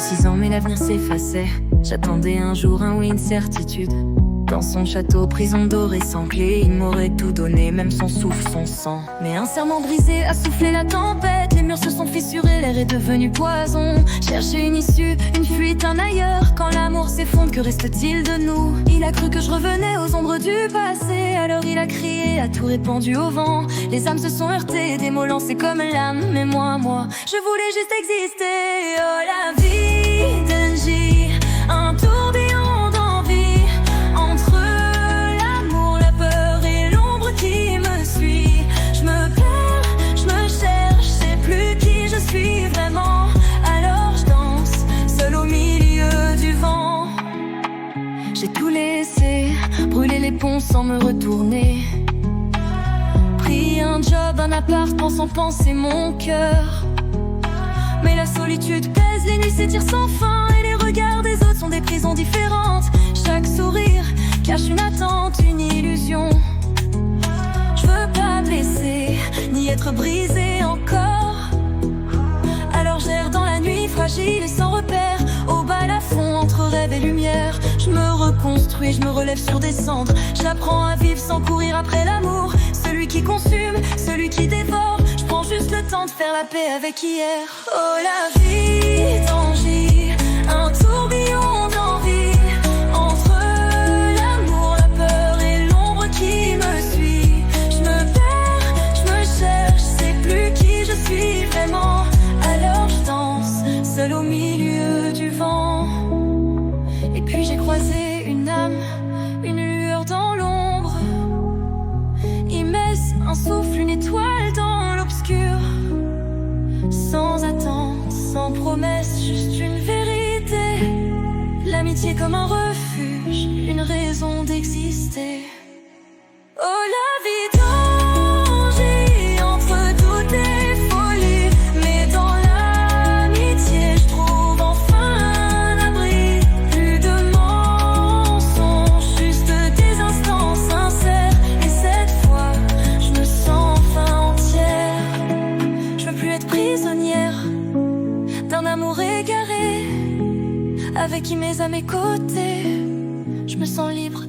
6 ans mais l'avenir s'effaçait. J'attendais un jour un oui, une certitude. Dans son château, prison dorée sans clé, il m'aurait tout donné, même son souffle, son sang. Mais un serment brisé a soufflé la tempête. Les murs se sont fissurés, l'air est devenu poison. Chercher une issue, une fuite, un ailleurs. Quand l'amour s'effondre, que reste-t-il de nous? Il a cru que je revenais aux ombres du passé. Alors il a crié, a tout répandu au vent. Les âmes se sont heurtées, des mots lancés comme l'âme. Mais moi, je voulais juste exister. Oh la vie d'Angie, un tourbillon d'envie. Entre l'amour, la peur et l'ombre qui me suit. Je me perds, je me cherche, je sais plus qui je suis vraiment. Alors je danse, seul au milieu du vent. J'ai tout laissé, brûlé les ponts sans me retourner. Pris un job, un appart, pensant penser mon cœur. Mais la solitude pèse, les nuits s'étirent sans fin. Et les regards des autres sont des prisons différentes. Chaque sourire cache une attente, une illusion. Je veux pas blesser, ni être brisé encore. Alors j'erre dans la nuit, fragile et sans repère. Au balafon, entre rêve et lumière. Je me reconstruis, je me relève sur des cendres. J'apprends à vivre sans courir après l'amour. Celui qui consume, celui qui dévore. Je prends juste le temps de faire la paix avec hier. Oh la vie d'Angie, un tourbillon d'envie. Entre l'amour, la peur et l'ombre qui me suit. Je me perds, je me cherche, je sais plus qui je suis vraiment. Alors je danse, seul au milieu du vent. Et puis j'ai croisé une âme, une lueur dans l'ombre. Il met un souffle, une étoile dans l'obscur. Sans attente, sans promesse, juste une vérité. L'amitié comme un refuge, une raison d'exister. Oh la vie d'Angie, entre doute et folie. Mais dans l'amitié, je trouve enfin un abri. Plus de mensonges, juste des instants sincères. Et cette fois, je me sens enfin entière. Je veux plus être prisonnière d'un amour égaré, avec qui m'est à mes côtés. Je me sens libre